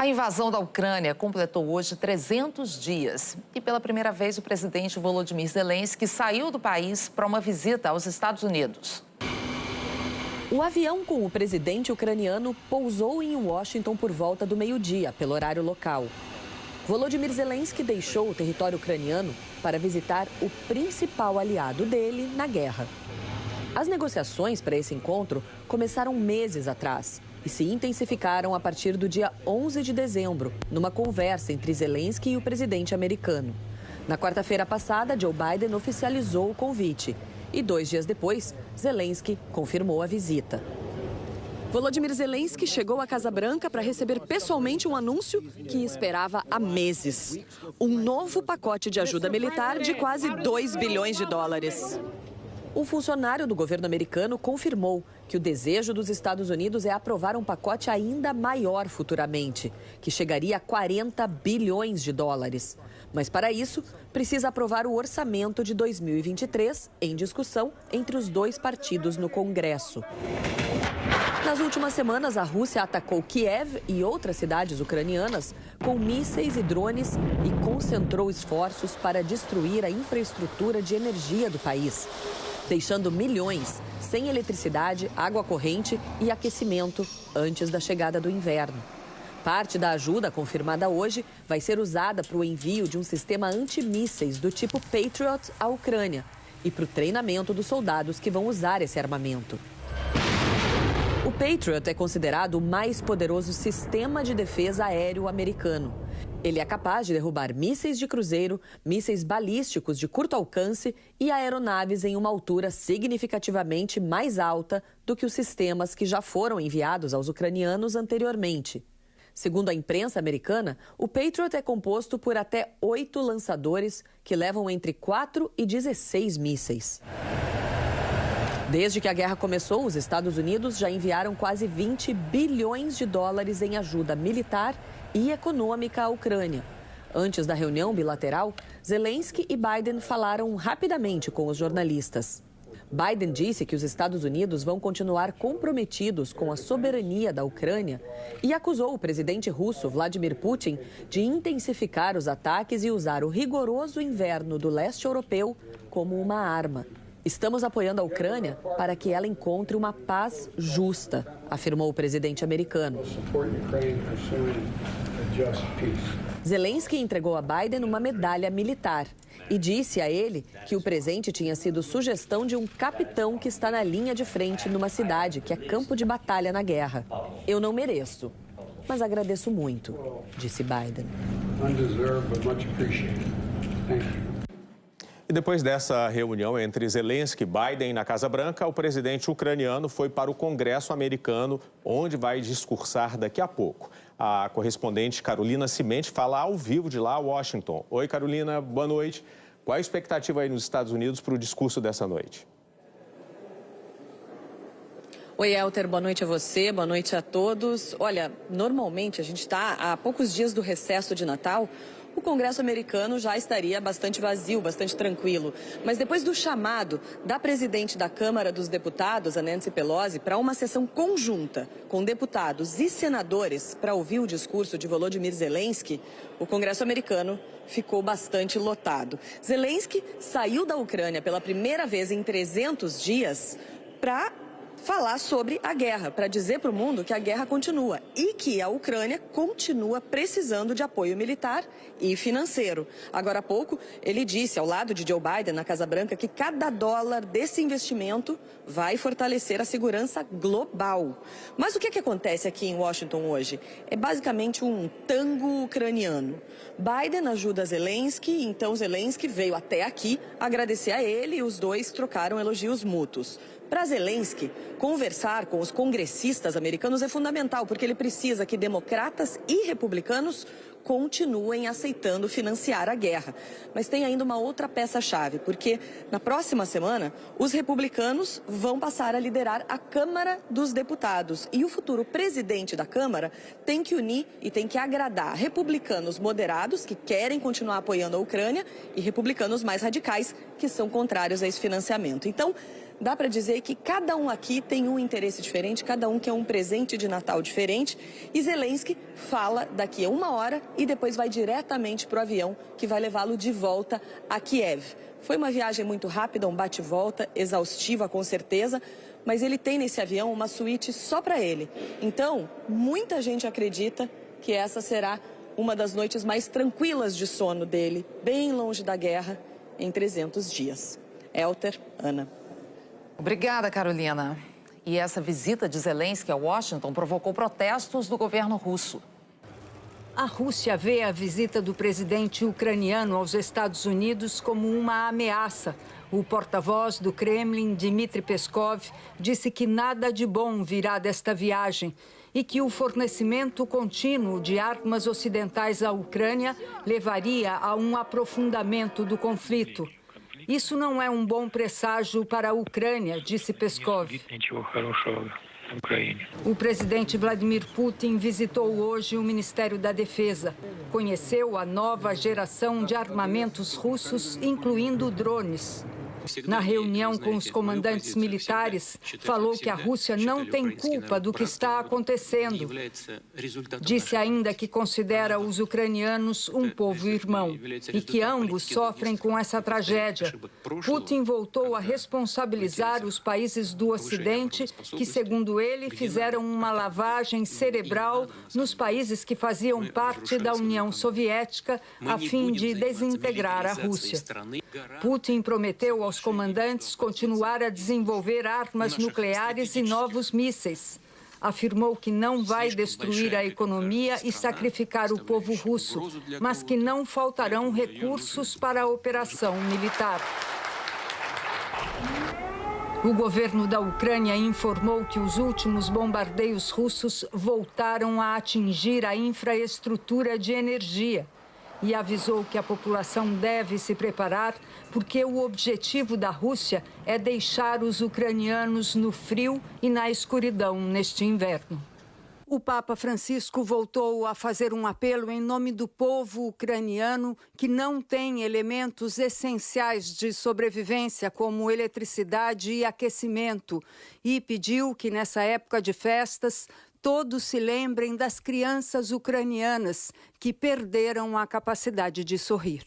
A invasão da Ucrânia completou hoje 300 dias. E pela primeira vez o presidente Volodymyr Zelensky saiu do país para uma visita aos Estados Unidos. O avião com o presidente ucraniano pousou em Washington por volta do meio-dia, pelo horário local. Volodymyr Zelensky deixou o território ucraniano para visitar o principal aliado dele na guerra. As negociações para esse encontro começaram meses atrás e se intensificaram a partir do dia 11 de dezembro, numa conversa entre Zelensky e o presidente americano. Na quarta-feira passada, Joe Biden oficializou o convite e 2 dias depois, Zelensky confirmou a visita. Volodymyr Zelensky chegou à Casa Branca para receber pessoalmente um anúncio que esperava há meses. Um novo pacote de ajuda militar de quase 2 bilhões de dólares. Um funcionário do governo americano confirmou que o desejo dos Estados Unidos é aprovar um pacote ainda maior futuramente, que chegaria a 40 bilhões de dólares. Mas para isso, precisa aprovar o orçamento de 2023 em discussão entre os dois partidos no Congresso. Nas últimas semanas, a Rússia atacou Kiev e outras cidades ucranianas com mísseis e drones e concentrou esforços para destruir a infraestrutura de energia do país, deixando milhões sem eletricidade, água corrente e aquecimento antes da chegada do inverno. Parte da ajuda confirmada hoje vai ser usada para o envio de um sistema antimísseis do tipo Patriot à Ucrânia e para o treinamento dos soldados que vão usar esse armamento. O Patriot é considerado o mais poderoso sistema de defesa aéreo americano. Ele é capaz de derrubar mísseis de cruzeiro, mísseis balísticos de curto alcance e aeronaves em uma altura significativamente mais alta do que os sistemas que já foram enviados aos ucranianos anteriormente. Segundo a imprensa americana, o Patriot é composto por até 8 lançadores que levam entre 4 e 16 mísseis. Desde que a guerra começou, os Estados Unidos já enviaram quase 20 bilhões de dólares em ajuda militar e econômica à Ucrânia. Antes da reunião bilateral, Zelensky e Biden falaram rapidamente com os jornalistas. Biden disse que os Estados Unidos vão continuar comprometidos com a soberania da Ucrânia e acusou o presidente russo Vladimir Putin de intensificar os ataques e usar o rigoroso inverno do leste europeu como uma arma. Estamos apoiando a Ucrânia para que ela encontre uma paz justa, afirmou o presidente americano. Zelensky entregou a Biden uma medalha militar e disse a ele que o presente tinha sido sugestão de um capitão que está na linha de frente numa cidade que é campo de batalha na guerra. Eu não mereço, mas agradeço muito, disse Biden. E depois dessa reunião entre Zelensky e Biden na Casa Branca, o presidente ucraniano foi para o Congresso americano, onde vai discursar daqui a pouco. A correspondente Carolina Cimenti fala ao vivo de lá, Washington. Oi, Carolina, boa noite. Qual a expectativa aí nos Estados Unidos para o discurso dessa noite? Oi, Elter, boa noite a você, boa noite a todos. Olha, normalmente a gente está há poucos dias do recesso de Natal. O Congresso americano já estaria bastante vazio, bastante tranquilo. Mas depois do chamado da presidente da Câmara dos Deputados, a Nancy Pelosi, para uma sessão conjunta com deputados e senadores para ouvir o discurso de Volodymyr Zelensky, o Congresso americano ficou bastante lotado. Zelensky saiu da Ucrânia pela primeira vez em 300 dias para falar sobre a guerra, para dizer para o mundo que a guerra continua e que a Ucrânia continua precisando de apoio militar e financeiro. Agora há pouco, ele disse ao lado de Joe Biden na Casa Branca que cada dólar desse investimento vai fortalecer a segurança global. Mas o que acontece aqui em Washington hoje? É basicamente um tango ucraniano. Biden ajuda Zelensky, então Zelensky veio até aqui agradecer a ele e os dois trocaram elogios mútuos. Para Zelensky, conversar com os congressistas americanos é fundamental, porque ele precisa que democratas e republicanos continuem aceitando financiar a guerra. Mas tem ainda uma outra peça-chave, porque na próxima semana, os republicanos vão passar a liderar a Câmara dos Deputados. E o futuro presidente da Câmara tem que unir e tem que agradar republicanos moderados, que querem continuar apoiando a Ucrânia, e republicanos mais radicais, que são contrários a esse financiamento. Então, dá para dizer que cada um aqui tem um interesse diferente, cada um quer um presente de Natal diferente. E Zelensky fala daqui a 1 hora e depois vai diretamente para o avião que vai levá-lo de volta a Kiev. Foi uma viagem muito rápida, um bate-volta, exaustiva com certeza, mas ele tem nesse avião uma suíte só para ele. Então, muita gente acredita que essa será uma das noites mais tranquilas de sono dele, bem longe da guerra, em 300 dias. Elter, Ana. Obrigada, Carolina. E essa visita de Zelensky a Washington provocou protestos do governo russo. A Rússia vê a visita do presidente ucraniano aos Estados Unidos como uma ameaça. O porta-voz do Kremlin, Dmitry Peskov, disse que nada de bom virá desta viagem e que o fornecimento contínuo de armas ocidentais à Ucrânia levaria a um aprofundamento do conflito. Isso não é um bom presságio para a Ucrânia, disse Peskov. O presidente Vladimir Putin visitou hoje o Ministério da Defesa. Conheceu a nova geração de armamentos russos, incluindo drones. Na reunião com os comandantes militares, falou que a Rússia não tem culpa do que está acontecendo. Disse ainda que considera os ucranianos um povo irmão e que ambos sofrem com essa tragédia. Putin voltou a responsabilizar os países do Ocidente que, segundo ele, fizeram uma lavagem cerebral nos países que faziam parte da União Soviética a fim de desintegrar a Rússia. Putin prometeu aos comandantes continuar a desenvolver armas nucleares e novos mísseis. Afirmou que não vai destruir a economia e sacrificar o povo russo, mas que não faltarão recursos para a operação militar. O governo da Ucrânia informou que os últimos bombardeios russos voltaram a atingir a infraestrutura de energia e avisou que a população deve se preparar porque o objetivo da Rússia é deixar os ucranianos no frio e na escuridão neste inverno. O Papa Francisco voltou a fazer um apelo em nome do povo ucraniano que não tem elementos essenciais de sobrevivência como eletricidade e aquecimento e pediu que nessa época de festas todos se lembrem das crianças ucranianas que perderam a capacidade de sorrir.